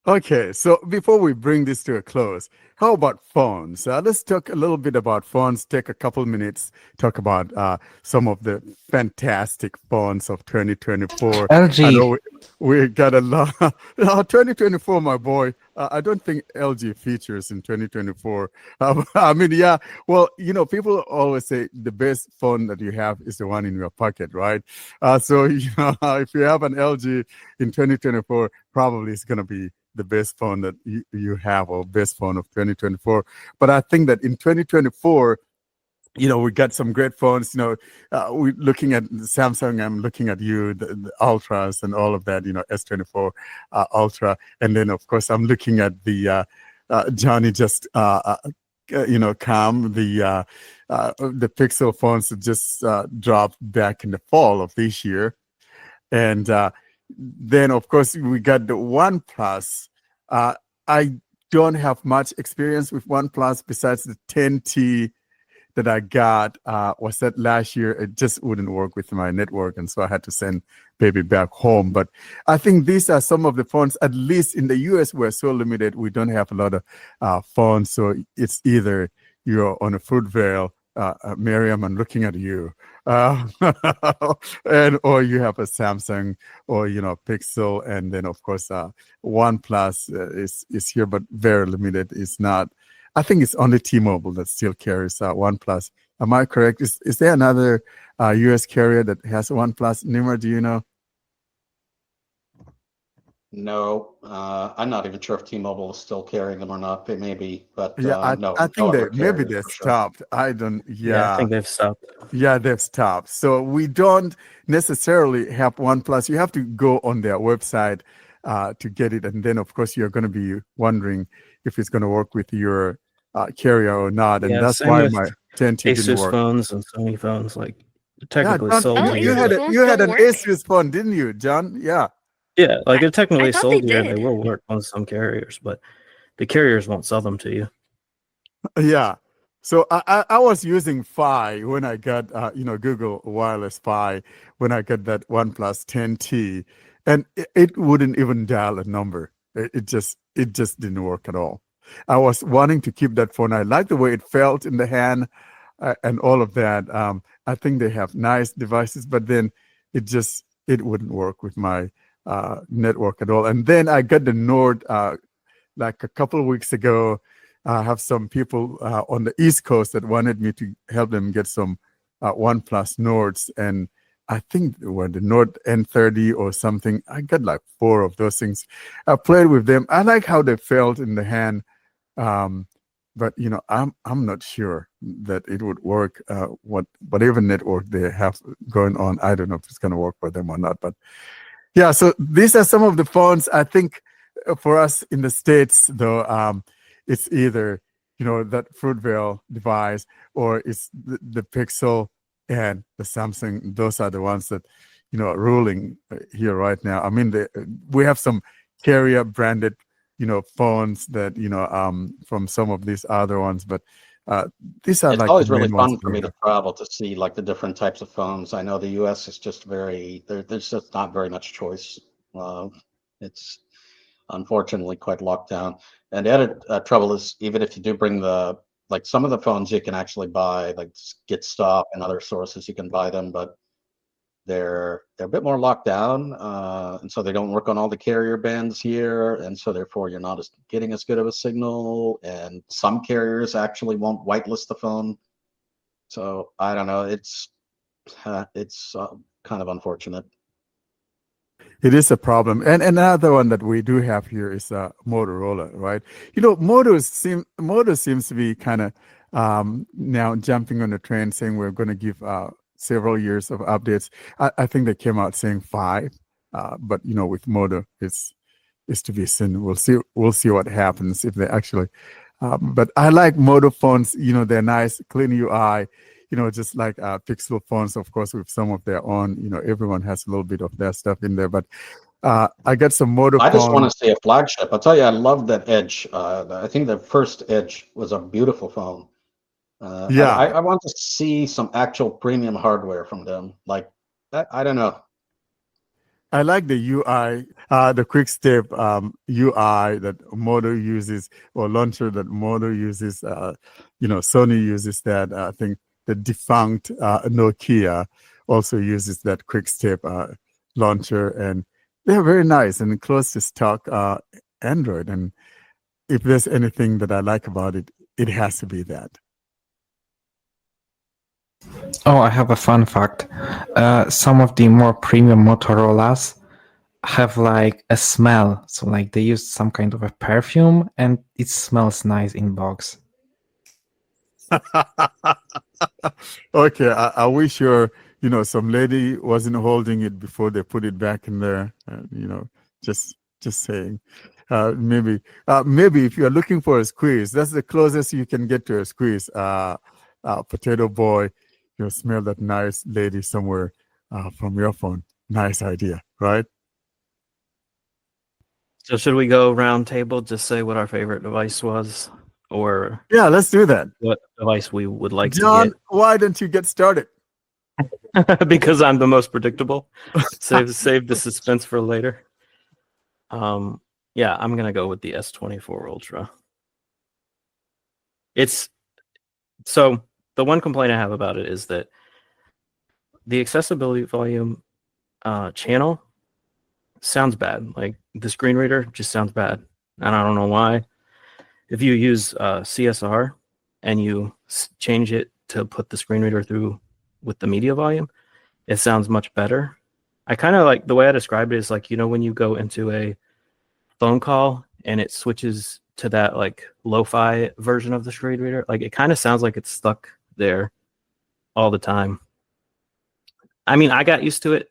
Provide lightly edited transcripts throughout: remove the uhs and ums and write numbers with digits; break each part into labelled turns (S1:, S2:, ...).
S1: Okay, so before we bring this to a close, how about phones? Let's talk a little bit about phones. Take a couple minutes, talk about some of the fantastic phones of 2024. I
S2: LG.
S1: know we got a lot. 2024, my boy. I don't think LG features in 2024. I mean, yeah, well, people always say the best phone that you have is the one in your pocket, right? So, if you have an LG in 2024, probably it's going to be the best phone that you have or best phone of 2024. But I think that in 2024, we got some great phones. We're looking at Samsung. I'm looking at you, the Ultras and all of that. S24 Ultra, and then of course I'm looking at the Johnny just Calm the Pixel phones that just dropped back in the fall of this year, and then of course we got the OnePlus. I don't have much experience with OnePlus besides the 10T that I got. Was that last year? It just wouldn't work with my network, and so I had to send baby back home. But I think these are some of the phones. At least in the US, we're so limited. We don't have a lot of phones, so it's either you're on a Fruitvale, Miriam, I'm looking at you, uh, and or you have a Samsung or Pixel, and then of course OnePlus is here, but very limited. It's not. I think it's only T-Mobile that still carries OnePlus. Am I correct? Is there another U.S. carrier that has OnePlus? Nimar, do you know?
S3: No, I'm not even sure if T-Mobile is still carrying them or not. They may be, but
S1: Yeah, I
S3: no, no
S1: think
S3: other
S1: maybe
S3: carriers
S1: they
S3: for sure.
S1: stopped. I don't.
S2: Yeah, I
S1: Yeah,
S2: think they've stopped.
S1: yeah, they've stopped. So we don't necessarily have OnePlus. You have to go on their website to get it, and then of course you're going to be wondering if it's going to work with your carrier or not, and
S2: Yeah,
S1: that's
S2: same
S1: why
S2: with
S1: my 10T didn't
S2: Asus
S1: work.
S2: phones and Sony phones. Like, they're
S1: Yeah,
S2: technically
S1: John,
S2: sold
S4: Oh,
S1: you,
S2: to
S1: you
S2: you.
S1: had
S4: Asus
S1: a
S4: phones
S1: you had
S4: don't
S1: an
S4: work?
S1: Asus phone, didn't you, John? Yeah.
S2: Yeah, like they're
S4: I
S2: technically
S4: thought they
S2: sold here. They
S4: did.
S2: will work on some carriers, but the carriers won't sell them to you.
S1: Yeah. So I was using Fi when I got Google Wireless Fi when I got that OnePlus 10T, and it wouldn't even dial a number. It just didn't work at all. I was wanting to keep that phone. I liked the way it felt in the hand and all of that. I think they have nice devices, but then it wouldn't work with my network at all. And then I got the Nord like a couple of weeks ago. I have some people on the East Coast that wanted me to help them get some OnePlus Nords, and I think they were the Nord N30 or something. I got like four of those things. I played with them. I like how they felt in the hand, um, but I'm not sure that it would work. Whatever network they have going on, I don't know if it's going to work for them or not. But yeah, so these are some of the phones. I think for us in the States, though, it's either, that Fruitvale device or it's the Pixel and the Samsung. Those are the ones that, are ruling here right now. I mean, we have some carrier branded, phones that, from some of these other ones, but uh, these are
S3: It's
S1: like the
S3: always really
S1: main ones
S3: fun
S1: that
S3: for
S1: we
S3: me to
S1: have.
S3: travel to see like the different types of phones. I know the U.S. is just there's just not very much choice. Uh, it's unfortunately quite locked down. And the other trouble is, even if you do bring like some of the phones you can actually buy, like Get Stop and other sources, you can buy them, but they're a bit more locked down, and so they don't work on all the carrier bands here, and so therefore you're not getting as good of a signal. And some carriers actually won't whitelist the phone. So I don't know. It's kind of unfortunate.
S1: It is a problem. And another one that we do have here is Motorola, right? Moto seems to be kind of now jumping on the trend, saying we're going to give several years of updates. I think they came out saying 5, but with Moto, it's to be seen. We'll see what happens if they actually. But I like Moto phones. They're nice, clean UI. Just like Pixel phones, of course, with some of their own. Everyone has a little bit of their stuff in there. But I got some Moto
S3: I just want to
S1: phone.
S3: see a flagship. I'll tell you, I love that Edge. I think the first Edge was a beautiful phone.
S1: Yeah,
S3: I want to see some actual premium hardware from them. Like, I don't know.
S1: I like the UI, the quick step UI that Moto uses, or launcher that Moto uses. Sony uses that. I think the defunct Nokia also uses that quick step launcher, and they're very nice and close to stock Android. And if there's anything that I like about it, it has to be that.
S4: Oh, I have a fun fact. Some of the more premium Motorola's have like a smell. So like they use some kind of a perfume and it smells nice in box.
S1: Okay, I wish some lady wasn't holding it before they put it back in there. Just saying. Maybe if you're looking for a squeeze, that's the closest you can get to a squeeze. Potato Boy, smell that nice lady somewhere from your phone. Nice idea, right?
S2: So should we go round table, just say what our favorite device was, or
S1: Yeah, let's do that.
S2: what device we would like
S1: John,
S2: to
S1: why don't you get started?
S2: get? Because I'm the most predictable. Save the suspense for later. Yeah, I'm gonna go with the S24 Ultra. So the one complaint I have about it is that the accessibility volume channel sounds bad. Like the screen reader just sounds bad, and I don't know why. If you use CSR and you change it to put the screen reader through with the media volume, it sounds much better. I kind of like the way I described it is like, when you go into a phone call and it switches to that like lo-fi version of the screen reader, like it kind of sounds like it's stuck there all the time. I mean, I got used to it,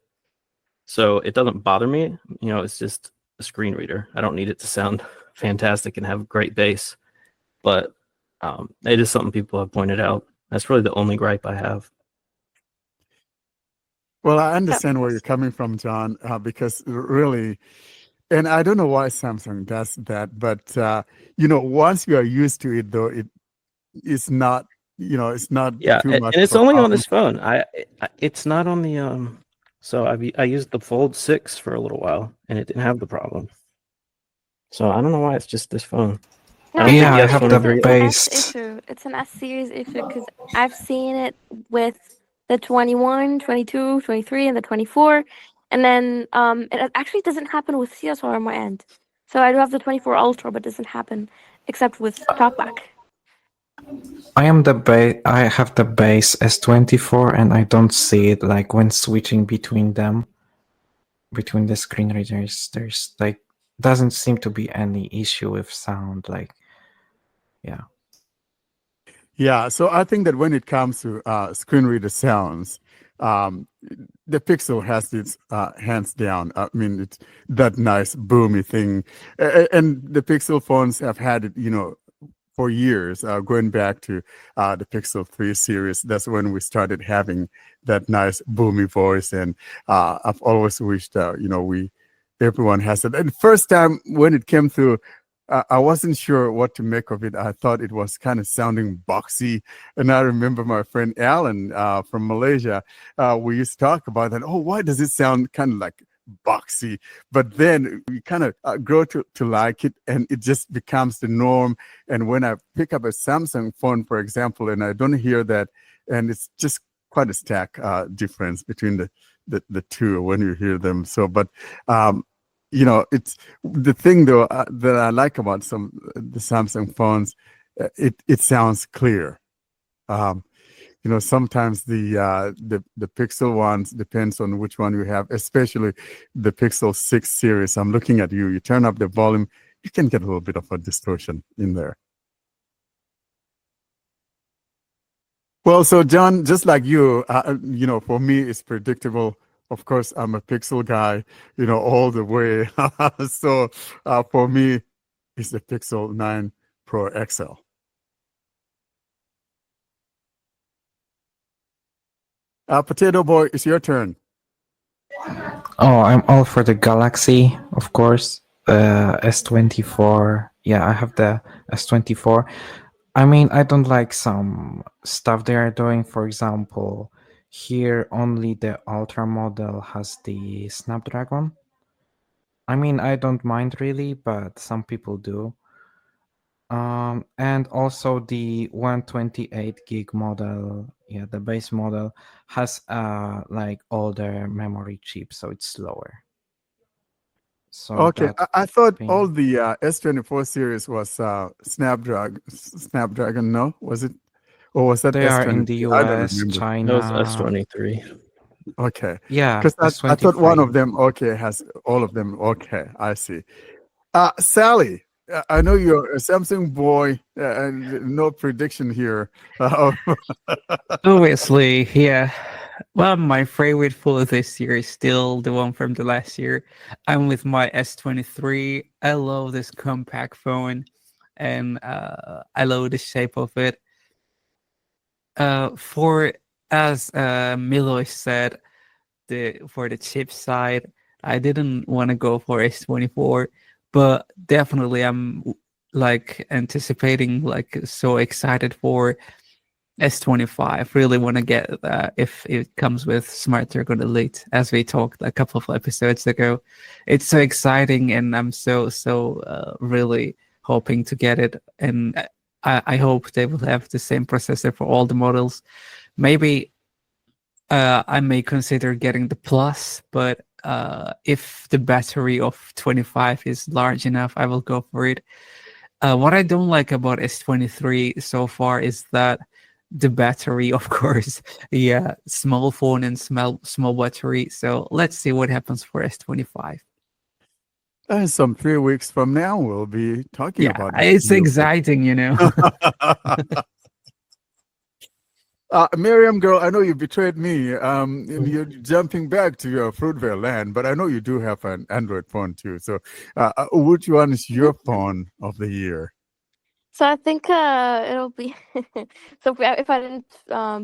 S2: so it doesn't bother me. It's just a screen reader. I don't need it to sound fantastic and have great bass, but it is something people have pointed out. That's really the only gripe I have.
S1: Well, I understand where you're coming from, John, because really, and I don't know why Samsung does that, but once you are used to it, though, it's not, it's not too much.
S2: And it's
S1: of a
S2: only on
S1: problem.
S2: this phone. It's not on the So I used the Fold 6 for a little while, and it didn't have the problem. So I don't know why it's just this phone.
S5: No,
S4: Yeah, I
S5: it's
S4: have
S5: an
S4: the base.
S5: S issue. It's an S series issue because I've seen it with the 21, 22, 23, and the 24. And then it actually doesn't happen with CSR on my end. So I do have the 24 Ultra, but it doesn't happen except with talkBack.
S4: I have the base S24 and I don't see it like when switching between them, between the screen readers, there's like doesn't seem to be any issue with sound. Like, yeah.
S1: Yeah, so I think that when it comes to screen reader sounds, the Pixel has its hands down. I mean, it's that nice boomy thing, and the Pixel phones have had it, for years, going back to the Pixel 3 series. That's when we started having that nice boomy voice, and I've always wished, everyone has it. And first time when it came through, I wasn't sure what to make of it. I thought it was kind of sounding boxy. And I remember my friend Alan from Malaysia, we used to talk about that. Oh, why does it sound kind of like boxy? But then we kind of grow to like it, and it just becomes the norm. And when I pick up a Samsung phone, for example, and I don't hear that, and it's just quite a stark difference between the two when you hear them. So, but it's the thing though that I like about the Samsung phones. It sounds clear. Sometimes the Pixel ones depends on which one you have, especially the Pixel 6 series. I'm looking at you. You turn up the volume, you can get a little bit of a distortion in there. Well, so John, just like you, for me, it's predictable. Of course, I'm a Pixel guy, all the way. So for me, it's the Pixel 9 Pro XL. Potato Boy, it's your turn.
S4: Oh, I'm all for the Galaxy, of course. S24. Yeah, I have the S24. I mean, I don't like some stuff they are doing. For example, Here, only the Ultra model has the Snapdragon. I mean, I don't mind really, but some people do. And also the 128 gig model, yeah, the base model has like older memory chip, so it's slower. So
S1: Okay,
S4: that
S1: I thought all
S4: being,
S1: the S24 series was Snapdragon. No, was it, or was that
S4: they are in
S1: S23?
S4: the
S1: I don't
S4: US,
S1: remember.
S2: That was
S4: China.
S2: S23.
S1: Okay,
S4: Yeah,
S1: because I thought one
S4: S23.
S1: of them. Okay, has all of them. Okay, I see. Sally, I know you're a Samsung boy, and no prediction here.
S6: Obviously, yeah. Well, my favorite phone this year is still the one from the last year. I'm with my S23. I love this compact phone, and I love the shape of it. For as Milo said, for the chip side, I didn't want to go for S24, but definitely I'm like anticipating, like so excited for S25. Really want to get if it comes with Smart Dragon Elite, as we talked a couple of episodes ago. It's so exciting, and I'm so really hoping to get it. And I hope they will have the same processor for all the models. Maybe I may consider getting the Plus, but if the battery of 25 is large enough, I will go for it. What I don't like about S23 so far is that the battery, of course, yeah, small phone and small battery. So let's see what happens for S25.
S1: Some 3 weeks from now, we'll be talking
S6: Yeah,
S1: about this
S6: it's
S1: new phone.
S6: exciting, you know.
S1: Miriam, girl, I know you betrayed me. And you're jumping back to your Fruitvale land, but I know you do have an Android phone too. So, which one is your phone of the year?
S5: So I think it'll be so if I didn't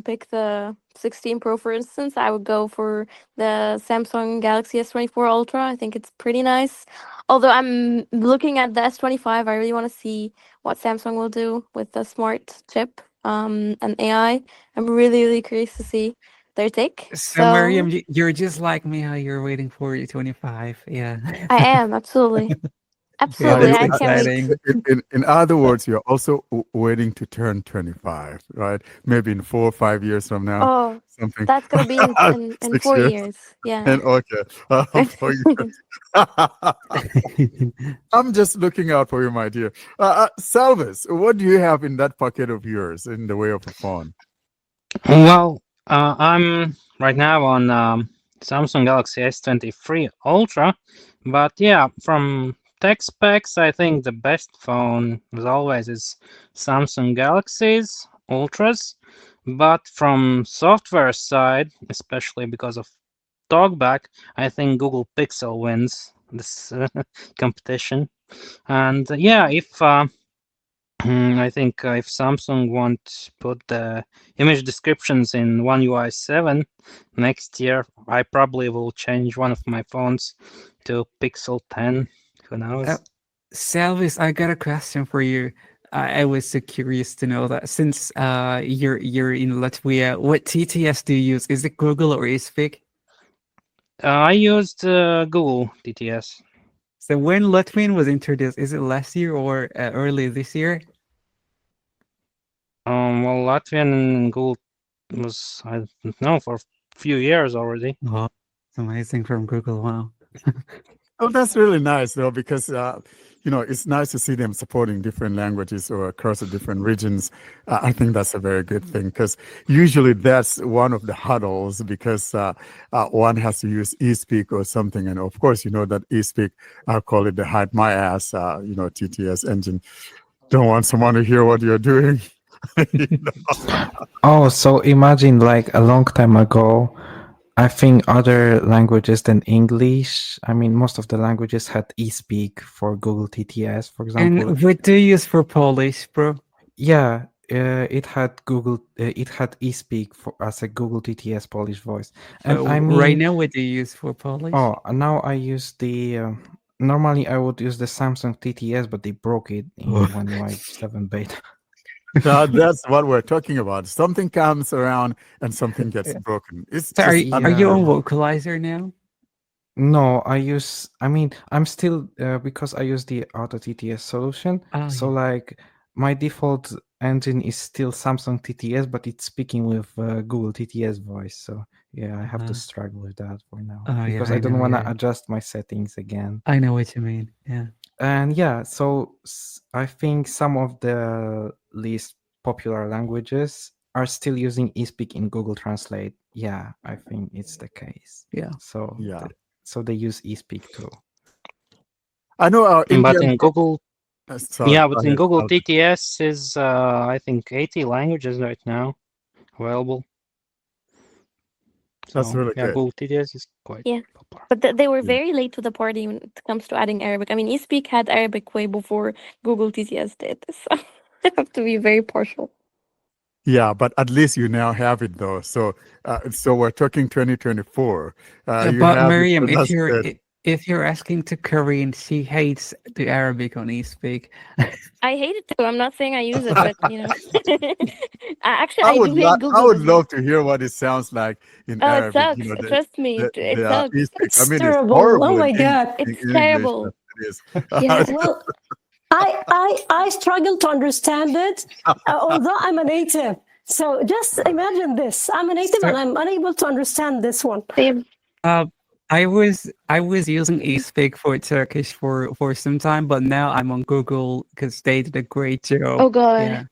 S5: pick the 16 Pro for instance, I would go for the Samsung Galaxy S24 Ultra. I think it's pretty nice. Although I'm looking at the S25, I really want to see what Samsung will do with the smart chip and AI. I'm really curious to see their take.
S6: So
S5: So
S6: Miriam, you're just like me, how you're waiting for your 25. Yeah.
S5: I am absolutely,
S6: Yeah,
S5: absolutely.
S6: that's
S5: I can't wait.
S6: exciting.
S1: In other words, you're also waiting to turn 25, right? Maybe in 4 or 5 years from now,
S5: Oh,
S1: something.
S5: that's gonna be in
S1: 6
S5: 4
S1: years.
S5: years. Yeah.
S1: And okay, 4 years. I'm just looking out for you, my dear. Salvis, what do you have in that pocket of yours in the way of a phone?
S7: Well, I'm right now on Samsung Galaxy S23 Ultra, but yeah, from tech specs, I think the best phone, as always, is Samsung Galaxy's Ultras. But from software side, especially because of talkBack, I think Google Pixel wins this competition. And yeah, if I think if Samsung won't put the image descriptions in One UI 7 next year, I probably will change one of my phones to Pixel 10. Who knows?
S6: Salvis, I got a question for you. I was so curious to know that since you're in Latvia, what TTS do you use? Is it Google or eSpeak?
S7: I used Google TTS.
S6: So when Latvian was introduced, is it last year or early this year?
S7: Well, Latvian and Google was, I don't know, for a few years already.
S6: Oh, it's amazing from Google. Wow.
S1: Oh, that's really nice, though, because it's nice to see them supporting different languages or across the different regions. I think that's a very good thing because usually that's one of the hurdles because one has to use eSpeak or something, and of course, you know that eSpeak, I call it the hide my ass, TTS engine. Don't want someone to hear what you're doing. You know?
S4: Oh, so imagine like a long time ago, I think other languages than English, I mean, most of the languages had eSpeak for Google TTS, for example.
S6: And what do you use for Polish, bro?
S4: Yeah, it had it had eSpeak as a Google TTS Polish voice. And
S6: So
S4: I
S6: right
S4: mean,
S6: now, what do you use for Polish?
S4: oh, now I use the, normally I would use the Samsung TTS, but they broke it in
S6: Oh.
S4: One UI 7 beta.
S1: That's what we're talking about. Something comes around and something gets broken. It's
S6: So
S1: just
S6: are you on
S1: unbelievable.
S6: vocalizer now?
S4: No, I mean, I'm still because I use the Auto TTS solution.
S6: Oh,
S4: So
S6: yeah.
S4: like my default engine is still Samsung TTS, but it's speaking with Google TTS voice. So yeah, I have to
S6: Uh-huh.
S4: struggle with that for now
S6: Oh, yeah,
S4: because
S6: I
S4: I don't
S6: know,
S4: want to
S6: yeah.
S4: adjust my settings again.
S6: I know what you mean. Yeah.
S4: And yeah, so I think some of the least popular languages are still using eSpeak in Google Translate. Yeah, I think it's the case.
S6: Yeah.
S4: So
S1: Yeah.
S4: so they use eSpeak too.
S1: I know our
S7: But
S1: Indian.
S7: in Google,
S1: Sorry,
S7: yeah,
S1: go
S7: but in
S1: ahead,
S7: Google
S1: Alvin.
S7: TTS is I think 80 languages right now available.
S1: That's
S7: So
S1: really
S7: yeah,
S1: good.
S7: Google TTS is quite
S5: Yeah.
S7: popular.
S5: But they were
S1: Yeah.
S5: very late to the party when it comes to adding Arabic. I mean, eSpeak had Arabic way before Google TTS did, so I have to be very partial.
S1: Yeah, but at least you now have it though. So we're talking 2024. You
S6: But
S1: have it.
S6: Miriam,
S1: So that's good.
S6: if you're asking to Korean, she hates the Arabic on eSpeak.
S5: I hate it too. I'm not saying I use it, but actually,
S1: I
S5: I
S1: would
S5: do hate
S1: I
S5: Google
S1: would
S5: as well.
S1: love to hear what it sounds like in
S5: Oh, it
S1: Arabic. You
S5: sucks.
S1: know,
S5: Trust me, it sucks.
S1: e-speak. I
S8: It's
S1: mean, it's
S8: terrible. Oh
S1: horrible
S8: my God.
S1: in
S5: It's
S1: English.
S5: terrible.
S1: It is.
S5: Yeah.
S8: Well, I struggle to understand it, although I'm a native. So just imagine this: I'm a native
S6: So,
S8: and I'm unable to understand this one.
S5: Same.
S6: I was using eSpeak for Turkish for some time, but now I'm on Google because they did a great job.
S5: Oh God.
S6: Yeah.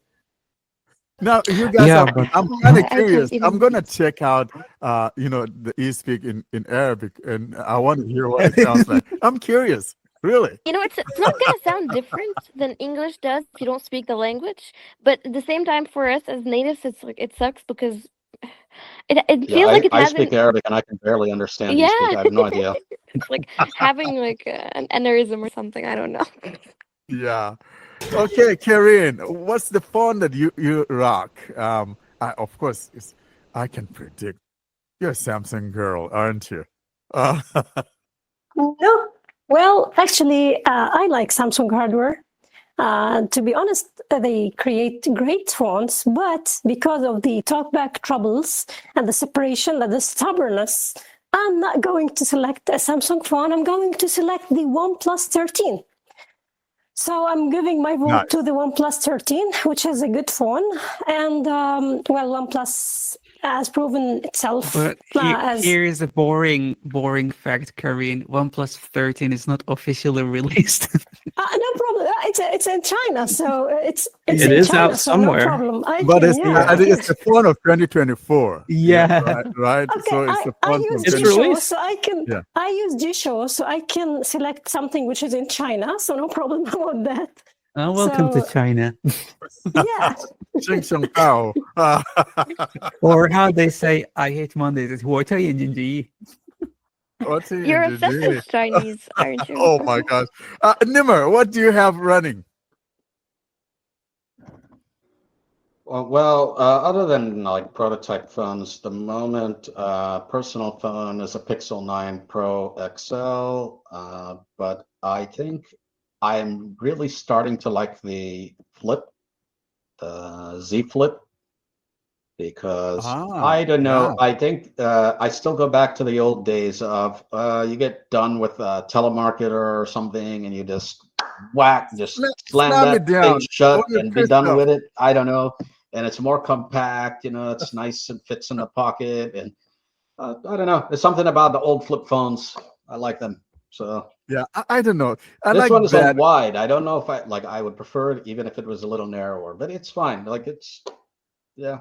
S1: Now, you guys,
S4: Yeah,
S1: I'm,
S4: but
S1: I'm kind of
S5: I
S1: curious.
S5: can't
S1: I'm
S5: even.
S1: gonna check out, the e-speak in Arabic, and I want to hear what it sounds like. I'm curious, really.
S5: It's not gonna sound different than English does if you don't speak the language. But at the same time, for us as natives, it's like it sucks because it
S3: Yeah,
S5: feels like it
S3: I speak
S5: hasn't.
S3: Arabic and I can barely understand
S5: Yeah,
S3: eSpeak. I have no idea.
S5: it's like having like an aneurysm or something. I don't know.
S1: Yeah. Okay, Karen, what's the phone that you rock? Of course, I can predict. You're a Samsung girl, aren't you? Uh,
S8: No, well, actually, I like Samsung hardware. To be honest, they create great phones, but because of the talkback troubles and the separation and the stubbornness, I'm not going to select a Samsung phone. I'm going to select the OnePlus 13. So I'm giving my vote to
S1: nice.
S8: the OnePlus 13, which is a good phone. And well, OnePlus has proven itself
S6: But
S8: as
S6: here is a boring fact, Korean. OnePlus 13 is not officially released.
S8: no problem. It's in China, so it's
S2: It
S8: in
S2: is
S8: China,
S2: out
S8: so no
S2: somewhere.
S8: problem. I
S1: But
S8: can, yeah.
S1: it's the phone of 2024.
S6: Yeah.
S1: Right.
S8: Okay,
S1: So it's the
S8: I
S1: phone
S8: use
S1: from
S2: It's
S8: G-Show,
S2: released.
S8: so I can.
S1: Yeah.
S8: I use G-Show, so I can select something which is in China, so no problem about that.
S6: Welcome to
S8: So
S6: China.
S8: yeah,
S1: Sheng Sheng Tao.
S6: Or how they say, I hate Mondays. It's 我讨厌星期一.
S1: What's he
S5: You're
S1: in
S5: obsessed with Chinese, aren't you?
S1: Oh my gosh. Nimmer, what do you have running?
S3: Well, other than like prototype phones, the moment personal phone is a Pixel 9 Pro XL, but I think I'm really starting to like the Flip, the Z Flip, because I don't know.
S1: Yeah.
S3: I think I still go back to the old days of you get done with a telemarketer or something, and you just whack, just slam
S1: Slam
S3: that
S1: it
S3: thing
S1: down.
S3: shut
S1: Oh, you're
S3: and be
S1: pissed
S3: done
S1: off.
S3: with it. I don't know, and it's more compact. It's nice and fits in the pocket, and I don't know. There's something about the old flip phones. I like them. So
S1: Yeah, I don't know. I
S3: this
S1: like
S3: one is
S1: that.
S3: on wide. I don't know if I would prefer it even if it was a little narrower, but it's fine. Yeah.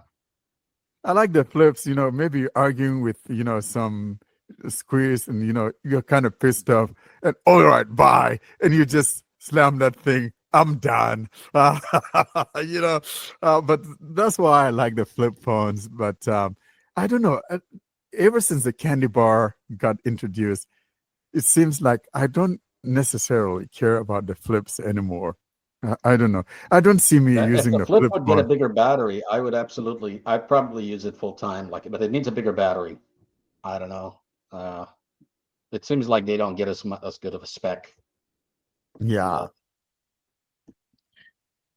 S1: I like the flips, maybe you're arguing with, some squeeze and, you're kind of pissed off and all right, bye. And you just slam that thing. I'm done. But that's why I like the flip phones. But I don't know. Ever since the candy bar got introduced, it seems like I don't necessarily care about the flips anymore. I don't know. I don't see me
S3: If
S1: using
S3: the
S1: the
S3: flip
S1: flip
S3: would get a
S1: phone.
S3: bigger battery, I'd probably use it full time, but it needs a bigger battery. I don't know. It seems like they don't get as good of a spec.
S1: Yeah.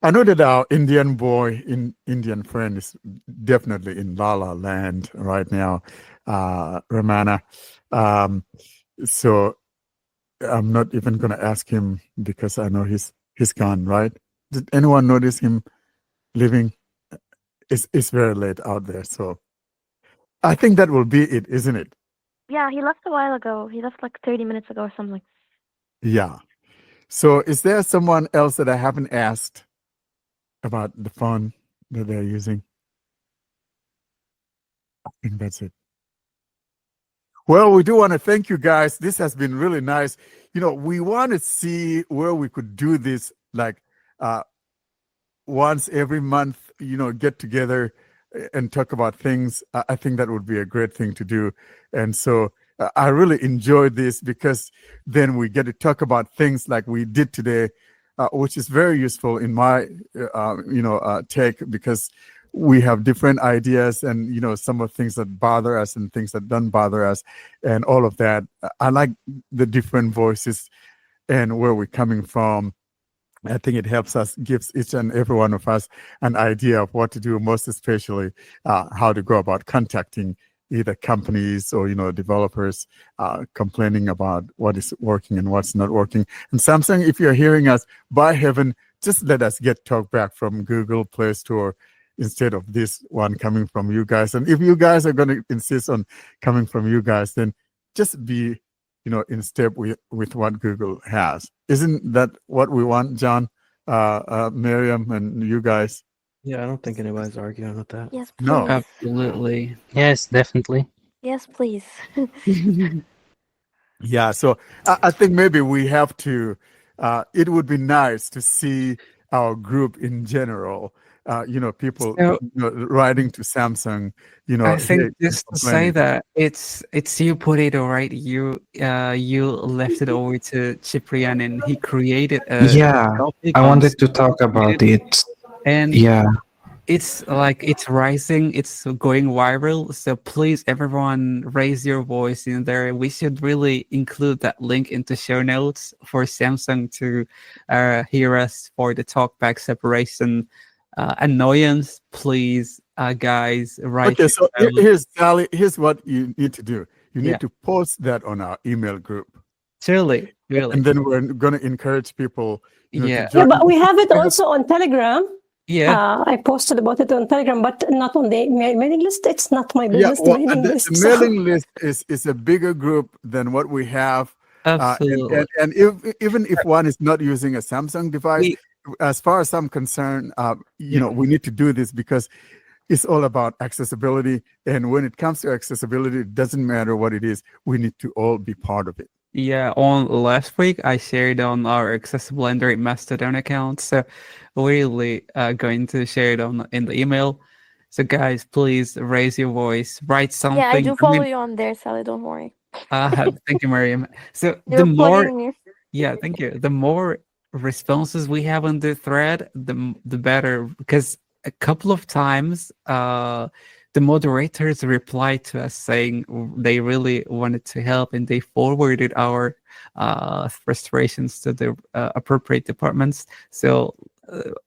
S1: I know that our Indian boy, Indian friend, is definitely in La La Land right now, Ramana. So I'm not even going to ask him because I know he's gone. Right? Did anyone notice him leaving? It's very late out there, so I think that will be it, isn't it?
S5: Yeah, he left a while ago. He left like 30 minutes ago or something.
S1: Yeah. So is there someone else that I haven't asked about the phone that they're using? I think that's it. Well, we do want to thank you guys. This has been really nice. We want to see where we could do this, like once every month, get together and talk about things. I think that would be a great thing to do. And so I really enjoyed this because then we get to talk about things like we did today, which is very useful in my, take, because we have different ideas and, some of things that bother us and things that don't bother us and all of that. I like the different voices and where we're coming from. I think it helps us, gives each and every one of us an idea of what to do, most especially how to go about contacting either companies or, developers complaining about what is working and what's not working. And Samsung, if you're hearing us, by heaven, just let us get talkBack from Google Play Store instead of this one coming from you guys. And if you guys are going to insist on coming from you guys, then just be in step with what Google has. Isn't that what we want, John, Miriam, and you guys?
S2: Yeah, I don't think anybody's arguing with that.
S5: Yes, please.
S1: No.
S6: Absolutely.
S7: Yes, definitely.
S5: Yes, please.
S1: Yeah, so I think maybe we have to, it would be nice to see our group in general, people
S6: So-
S1: writing to Samsung,
S6: I think
S1: hey,
S6: just to say
S1: complaining.
S6: that it's you put it all right. You left it over to Ciprian and he created a
S4: Yeah,
S6: topic
S4: I
S6: on
S4: wanted to talk about it.
S6: and
S4: Yeah,
S6: it's like it's rising, it's going viral. So please, everyone, raise your voice in there. We should really include that link into show notes for Samsung to hear us for the talkback separation annoyance. Please, guys, write.
S1: Okay, so
S6: your notes.
S1: here's Sally. Here's what you need to do. You need
S6: Yeah.
S1: to post that on our email group,
S6: Really.
S1: and then we're going to encourage people,
S6: Yeah.
S1: to join.
S8: Yeah, but we have it also on Telegram.
S6: Yeah.
S8: I posted about it on Telegram, but not on the mailing list. It's not my
S1: Yeah,
S8: business,
S1: well,
S8: the mailing
S1: the
S8: list. so-
S1: mailing list is a bigger group than what we have.
S6: Absolutely.
S1: And even if one is not using a Samsung device, as far as I'm concerned, we need to do this because it's all about accessibility. And when it comes to accessibility, it doesn't matter what it is. We need to all be part of it.
S6: Yeah, on last week I shared on our accessible Android Mastodon account, so we're really going to share it in the email. So guys, please raise your voice, write something.
S5: Yeah, I do follow you on there, Sally. Don't worry.
S6: Thank you, Miriam. So
S5: You're
S6: the more,
S5: plugging me.
S6: yeah, thank you. The more responses we have on the thread, the better. Because a couple of times, the moderators replied to us saying they really wanted to help and they forwarded our frustrations to the appropriate departments. So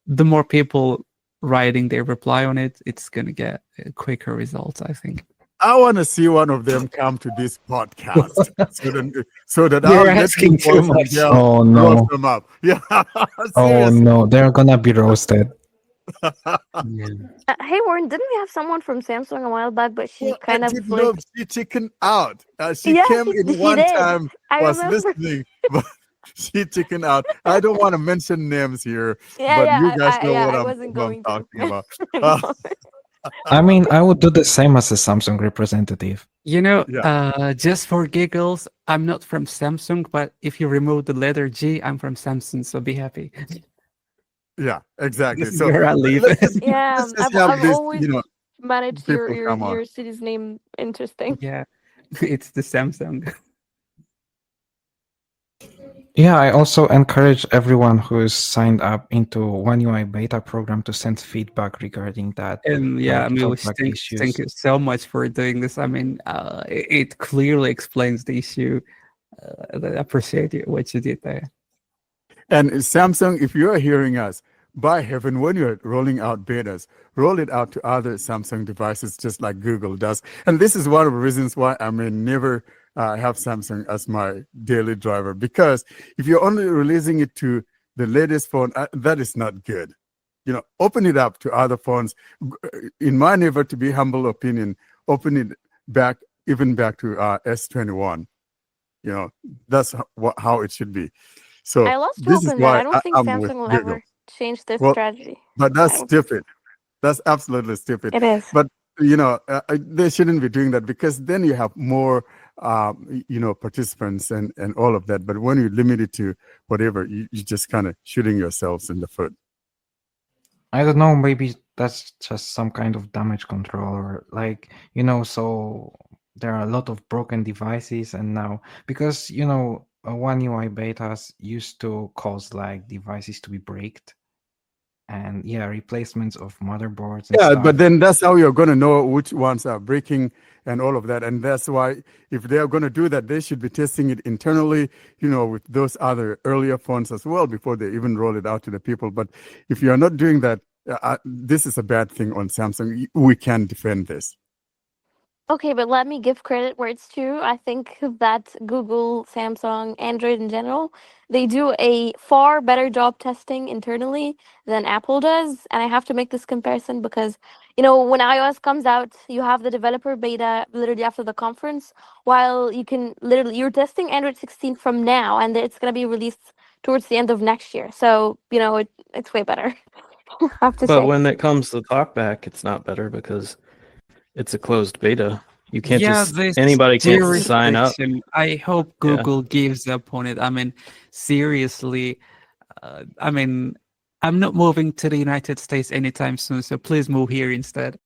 S6: the more people writing their reply on it, it's going to get quicker results, I think.
S1: I want to see one of them come to this podcast so that
S4: You're
S1: I'll let
S4: asking
S1: you
S4: too
S1: boys and
S4: much.
S1: girls
S4: Oh, no.
S1: roast them up. Yeah,
S4: Oh
S1: seriously.
S4: no, they're gonna be roasted.
S5: Hey, Warren, didn't we have someone from Samsung a while back, but she
S1: Well,
S5: kind
S1: I
S5: of
S1: did
S5: like...
S1: know she chickened out. She
S5: Yeah,
S1: came
S5: she
S1: in one
S5: did.
S1: time,
S5: I
S1: was
S5: remember.
S1: listening, but she chickened out. I don't want to mention names here,
S5: Yeah,
S1: but
S5: yeah,
S1: you guys know what
S5: I
S1: I'm,
S5: wasn't
S1: who I'm
S5: going to.
S1: talking about.
S5: I'm sorry.
S4: I mean, I would do the same as a Samsung representative.
S6: You know,
S1: Yeah.
S6: just for giggles, I'm not from Samsung, but if you remove the letter G, I'm from Samsung, so be happy.
S1: Yeah, exactly.
S6: This is
S1: So
S6: where I leave.
S5: Yeah,
S1: let's just have
S5: I've
S1: this,
S5: always managed
S1: people come on.
S5: your city's name interesting.
S6: Yeah, it's the Samsung.
S4: Yeah, I also encourage everyone who's signed up into One UI beta program to send feedback regarding that.
S6: And yeah, I mean,
S4: talkback
S6: thank you so much for doing this. I mean, it clearly explains the issue. I appreciate what you did there.
S1: And Samsung, if you're hearing us, by heaven, when you're rolling out betas, roll it out to other Samsung devices, just like Google does. And this is one of the reasons why I may never have Samsung as my daily driver, because if you're only releasing it to the latest phone, that is not good. Open it up to other phones. In my never to be humble opinion, open it back, even back to S21. That's how it should be. So
S5: I lost
S1: this
S5: hope
S1: is
S5: in that.
S1: why
S5: I don't think
S1: I'm with
S5: Samsung will
S1: Google.
S5: ever change their
S1: Well,
S5: strategy.
S1: but that's
S5: I don't-
S1: stupid. That's absolutely stupid.
S5: It is.
S1: But they shouldn't be doing that, because then you have more participants and all of that. But when you limit it to whatever, you just kind of shooting yourselves in the foot.
S4: I don't know, maybe that's just some kind of damage control, or like, so there are a lot of broken devices, and now, because One UI betas used to cause like devices to be breaked, and yeah, replacements of motherboards and
S1: Yeah,
S4: stuff.
S1: but then that's how you're going to know which ones are breaking and all of that. And that's why, if they're going to do that, they should be testing it internally, with those other earlier phones as well, before they even roll it out to the people. But if you're not doing that, this is a bad thing on Samsung. We can defend this.
S5: Okay, but let me give credit where it's due. I think that Google, Samsung, Android in general, they do a far better job testing internally than Apple does. And I have to make this comparison because, when iOS comes out, you have the developer beta literally after the conference, while you're testing Android 16 from now, and it's going to be released towards the end of next year. So, it's way better. I have to
S2: But
S5: say.
S2: when it comes to talkback, it's not better because it's a closed beta. You can't anybody can't
S6: serious
S2: sign up.
S6: restriction. I hope Google gives up on it. I mean, seriously, I'm not moving to the United States anytime soon, so please move here instead.